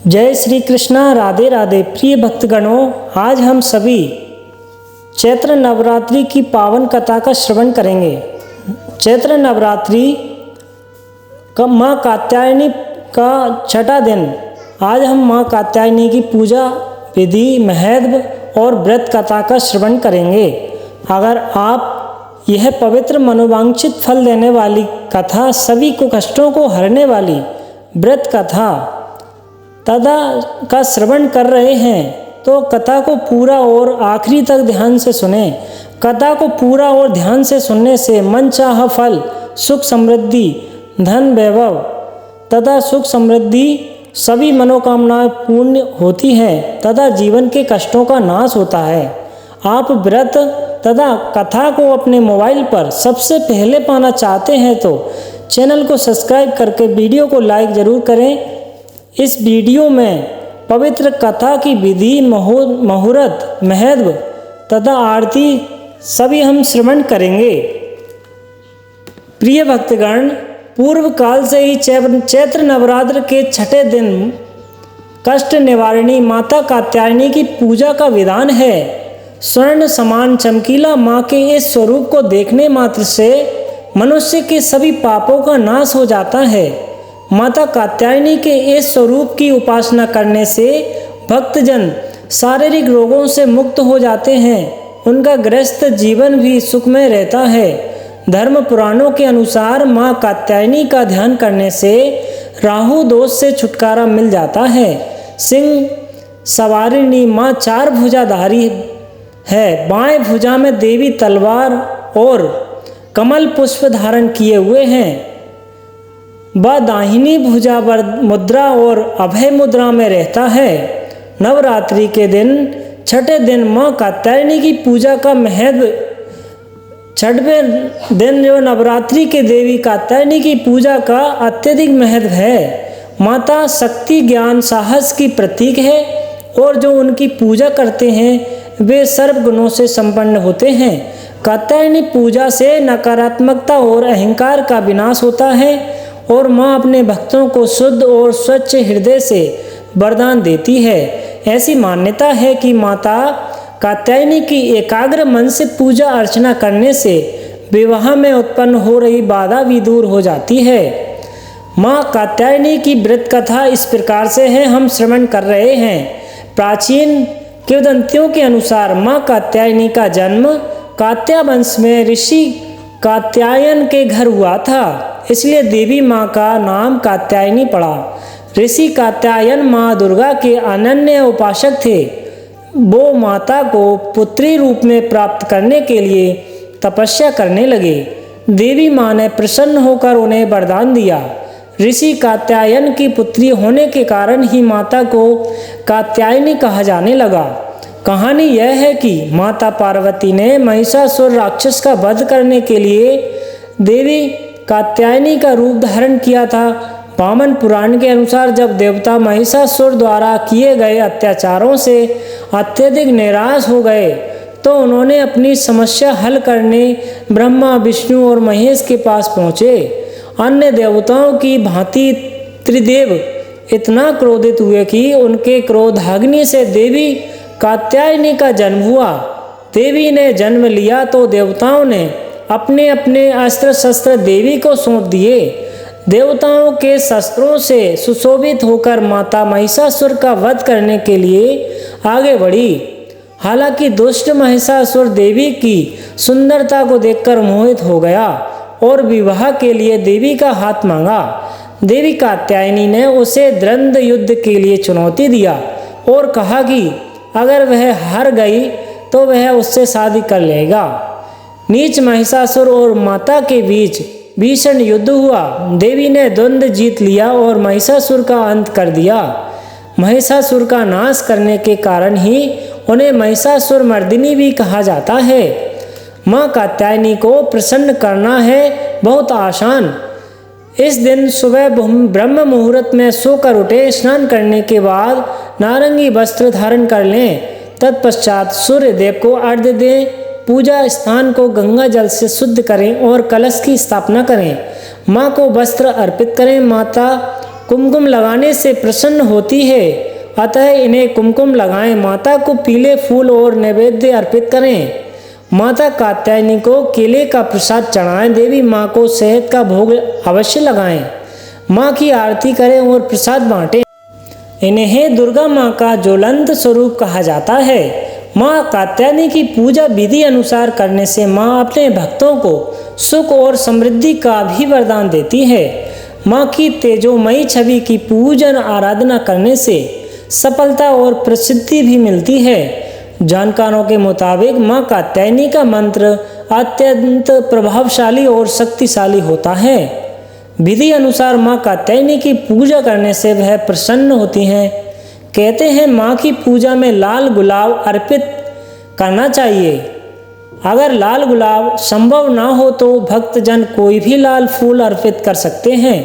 जय श्री कृष्णा। राधे राधे। प्रिय भक्तगणों, आज हम सभी चैत्र नवरात्रि की पावन कथा का श्रवण करेंगे। चैत्र नवरात्रि का माँ कात्यायनी का छठा दिन। आज हम माँ कात्यायनी की पूजा विधि, महत्व और व्रत कथा का श्रवण करेंगे। अगर आप यह पवित्र मनोवांछित फल देने वाली कथा, सभी को कष्टों को हरने वाली व्रत कथा तथा का श्रवण कर रहे हैं तो कथा को पूरा और आखिरी तक ध्यान से सुने। कथा को पूरा और ध्यान से सुनने से मनचाहा फल, सुख समृद्धि, धन वैभव तथा सुख समृद्धि सभी मनोकामनाएं पूर्ण होती हैं तथा जीवन के कष्टों का नाश होता है। आप व्रत तथा कथा को अपने मोबाइल पर सबसे पहले पाना चाहते हैं तो चैनल को सब्सक्राइब करके वीडियो को लाइक जरूर करें। इस वीडियो में पवित्र कथा की विधि, मुहूर्त, महत्व तथा आरती सभी हम श्रवण करेंगे। प्रिय भक्तगण, पूर्व काल से ही चैत्र नवरात्र के छठे दिन कष्ट निवारिणी माता कात्यायनी की पूजा का विधान है। स्वर्ण समान चमकीला माँ के इस स्वरूप को देखने मात्र से मनुष्य के सभी पापों का नाश हो जाता है। माता कात्यायनी के इस स्वरूप की उपासना करने से भक्तजन शारीरिक रोगों से मुक्त हो जाते हैं। उनका गृहस्थ जीवन भी सुखमय रहता है। धर्म पुराणों के अनुसार माँ कात्यायनी का ध्यान करने से राहु दोष से छुटकारा मिल जाता है। सिंह सवारिणी माँ चार भुजाधारी है। बाएं भुजा में देवी तलवार और कमल पुष्प धारण किए हुए हैं। वह दाहिनी भुजा पर मुद्रा और अभय मुद्रा में रहता है। नवरात्रि के दिन छठे दिन माँ कात्यायनी की पूजा का महत्व। छठवें दिन जो नवरात्रि के देवी कात्यायनी की पूजा का अत्यधिक महत्व है। माता शक्ति, ज्ञान, साहस की प्रतीक है और जो उनकी पूजा करते हैं वे सर्व गुणों से संपन्न होते हैं। कात्यायनी पूजा से नकारात्मकता और अहंकार का विनाश होता है और माँ अपने भक्तों को शुद्ध और स्वच्छ हृदय से वरदान देती है। ऐसी मान्यता है कि माता कात्यायनी की एकाग्र मन से पूजा अर्चना करने से विवाह में उत्पन्न हो रही बाधा भी दूर हो जाती है। माँ कात्यायनी की व्रत कथा इस प्रकार से है, हम श्रवण कर रहे हैं। प्राचीन किंवदंतियों के अनुसार माँ कात्यायनी का जन्म कात्या वंश में ऋषि कात्यायन के घर हुआ था, इसलिए देवी माँ का नाम कात्यायनी पड़ा। ऋषि कात्यायन माँ दुर्गा के अनन्य उपासक थे। वो माता को पुत्री रूप में प्राप्त करने के लिए तपस्या करने लगे। देवी माँ ने प्रसन्न होकर उन्हें वरदान दिया। ऋषि कात्यायन की पुत्री होने के कारण ही माता को कात्यायनी कहा जाने लगा। कहानी यह है कि माता पार्वती ने महिषासुर राक्षस का वध करने के लिए देवी कात्यायनी का रूप धारण किया था। वामन पुराण के अनुसार जब देवता महिषासुर द्वारा किए गए अत्याचारों से अत्यधिक निराश हो गए तो उन्होंने अपनी समस्या हल करने ब्रह्मा, विष्णु और महेश के पास पहुँचे। अन्य देवताओं की भांति त्रिदेव इतना क्रोधित हुए कि उनके क्रोधाग्नि से देवी कात्यायनी का जन्म हुआ। देवी ने जन्म लिया तो देवताओं ने अपने अपने अस्त्र शस्त्र देवी को सौंप दिए। देवताओं के शस्त्रों से सुशोभित होकर माता महिषासुर का वध करने के लिए आगे बढ़ी। हालांकि दुष्ट महिषासुर देवी की सुंदरता को देखकर मोहित हो गया और विवाह के लिए देवी का हाथ मांगा। देवी कात्यायनी ने उसे द्वंद्व युद्ध के लिए चुनौती दिया और कहा कि अगर वह हार गई तो वह उससे शादी कर लेगा। नीच महिषासुर और माता के बीच भीषण युद्ध हुआ। देवी ने द्वंद्व जीत लिया और महिषासुर का अंत कर दिया। महिषासुर का नाश करने के कारण ही उन्हें महिषासुर मर्दिनी भी कहा जाता है। माँ कात्यायनी को प्रसन्न करना है बहुत आसान। इस दिन सुबह ब्रह्म मुहूर्त में सोकर उठे, स्नान करने के बाद नारंगी वस्त्र धारण कर लें। तत्पश्चात सूर्य देव को अर्घ्य दें। पूजा स्थान को गंगा जल से शुद्ध करें और कलश की स्थापना करें। माँ को वस्त्र अर्पित करें। माता कुमकुम लगाने से प्रसन्न होती है, अतः इन्हें कुमकुम लगाएं। माता को पीले फूल और नैवेद्य अर्पित करें। माता कात्यायनी को केले का प्रसाद चढ़ाएं। देवी माँ को शहद का भोग अवश्य लगाएं। माँ की आरती करें और प्रसाद बांटें। इन्हें दुर्गा माँ का ज्वलंत स्वरूप कहा जाता है। माँ कात्यायनी की पूजा विधि अनुसार करने से माँ अपने भक्तों को सुख और समृद्धि का भी वरदान देती है। माँ की तेजोमयी छवि की पूजन आराधना करने से सफलता और प्रसिद्धि भी मिलती है। जानकारों के मुताबिक माँ कात्यायनी का मंत्र अत्यंत प्रभावशाली और शक्तिशाली होता है। विधि अनुसार माँ कात्यायनी की पूजा करने से वह प्रसन्न होती हैं। कहते हैं माँ की पूजा में लाल गुलाब अर्पित करना चाहिए। अगर लाल गुलाब संभव ना हो तो भक्तजन कोई भी लाल फूल अर्पित कर सकते हैं।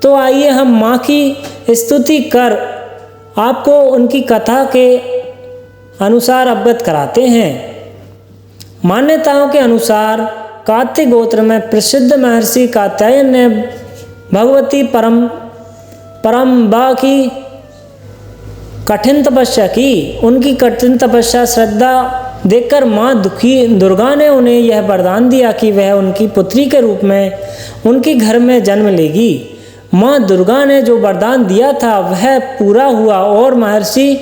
तो आइए हम माँ की स्तुति कर आपको उनकी कथा के अनुसार अवगत कराते हैं। मान्यताओं के अनुसार कात्य गोत्र में प्रसिद्ध महर्षि कात्यायन ने भगवती परम्बा की कठिन तपस्या की। उनकी कठिन तपस्या श्रद्धा देखकर माँ दुर्गा ने उन्हें यह वरदान दिया कि वह उनकी पुत्री के रूप में उनके घर में जन्म लेगी। माँ दुर्गा ने जो वरदान दिया था वह पूरा हुआ और महर्षि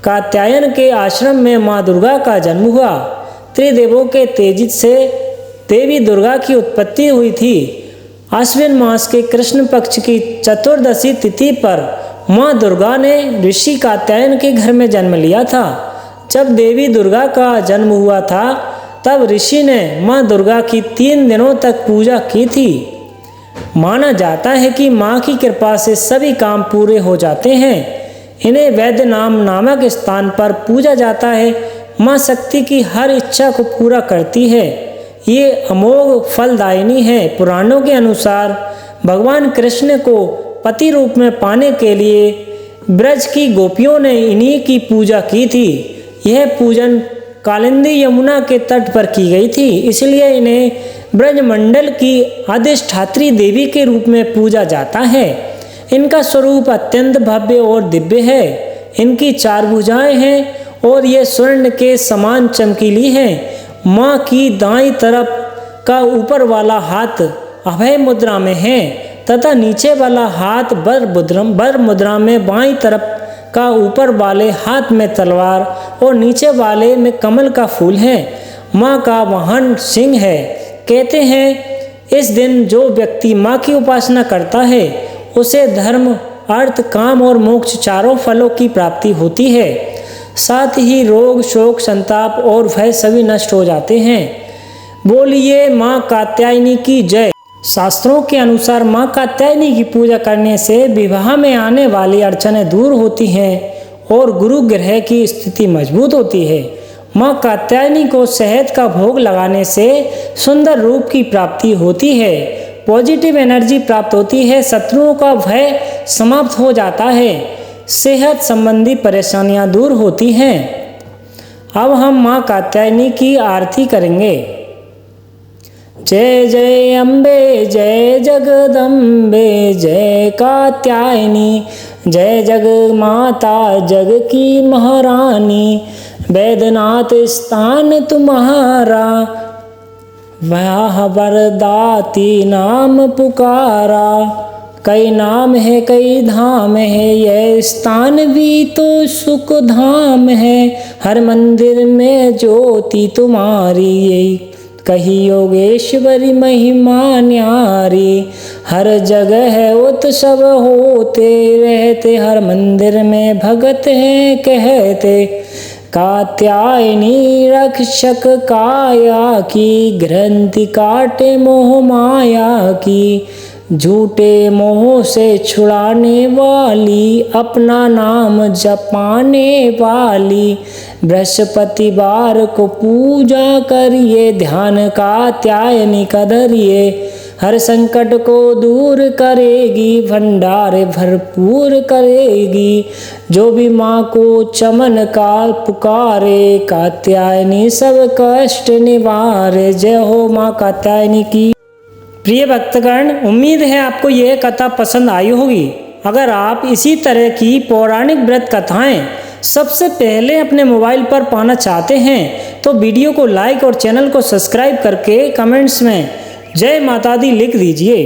कात्यायन के आश्रम में माँ दुर्गा का जन्म हुआ। त्रिदेवों के तेज से देवी दुर्गा की उत्पत्ति हुई थी। आश्विन मास के कृष्ण पक्ष की चतुर्दशी तिथि पर माँ दुर्गा ने ऋषि कात्यायन के घर में जन्म लिया था। जब देवी दुर्गा का जन्म हुआ था तब ऋषि ने माँ दुर्गा की 3 दिनों तक पूजा की थी। माना जाता है कि माँ की कृपा से सभी काम पूरे हो जाते हैं। इन्हें वैद्य नामक स्थान पर पूजा जाता है। माँ शक्ति की हर इच्छा को पूरा करती है। ये अमोघ फलदायिनी है। पुराणों के अनुसार भगवान कृष्ण को पति रूप में पाने के लिए ब्रज की गोपियों ने इन्हीं की पूजा की थी। यह पूजन कालिंदी यमुना के तट पर की गई थी, इसलिए इन्हें ब्रजमंडल की अधिष्ठात्री देवी के रूप में पूजा जाता है। इनका स्वरूप अत्यंत भव्य और दिव्य है। इनकी 4 भुजाएं हैं और ये स्वर्ण के समान चमकीली हैं। माँ की दाईं तरफ का ऊपर वाला हाथ अभय मुद्रा में है तथा नीचे वाला हाथ बर मुद्रा में। बाईं तरफ का ऊपर वाले हाथ में तलवार और नीचे वाले में कमल का फूल है। माँ का वाहन सिंह है। कहते हैं इस दिन जो व्यक्ति माँ की उपासना करता है उसे धर्म, अर्थ, काम और मोक्ष 4 फलों की प्राप्ति होती है। साथ ही रोग, शोक, संताप और भय सभी नष्ट हो जाते हैं। बोलिए माँ कात्यायनी की जय। शास्त्रों के अनुसार माँ कात्यायनी की पूजा करने से विवाह में आने वाली अड़चनें दूर होती हैं और गुरु ग्रह की स्थिति मजबूत होती है। माँ कात्यायनी को शहद का भोग लगाने से सुंदर रूप की प्राप्ति होती है। पॉजिटिव एनर्जी प्राप्त होती है। शत्रुओं का भय समाप्त हो जाता है। सेहत संबंधी परेशानियां दूर होती हैं। अब हम माँ कात्यायनी की आरती करेंगे। जय जय अम्बे, जय जगदम्बे, जय कात्यायनी, जय जग माता, जग की महारानी। वैद्यनाथ स्थान तुम्हारा, वह वरदाती नाम पुकारा। कई नाम है, कई धाम है, यह स्थान भी तो सुख धाम है। हर मंदिर में ज्योति तुम्हारी, यही कही योगेश्वरी महिमा न्यारी। हर जगह है उत्सव होते रहते, हर मंदिर में भगत हैं कहते। कात्यायनी रक्षक काया की, ग्रंथि काटे मोह माया की। झूठे मोह से छुड़ाने वाली, अपना नाम जपाने वाली। बृहस्पतिवार को पूजा करिए, ध्यान कात्यायनी का धरिए। हर संकट को दूर करेगी, भंडारे भरपूर करेगी। जो भी माँ को चमन काल पुकारे, कात्यायनी सब कष्ट निवारे। जय हो माँ कात्यायनी की। प्रिय भक्तगण, उम्मीद है आपको यह कथा पसंद आई होगी। अगर आप इसी तरह की पौराणिक व्रत कथाएं सबसे पहले अपने मोबाइल पर पाना चाहते हैं तो वीडियो को लाइक और चैनल को सब्सक्राइब करके कमेंट्स में जय माता दी लिख दीजिए।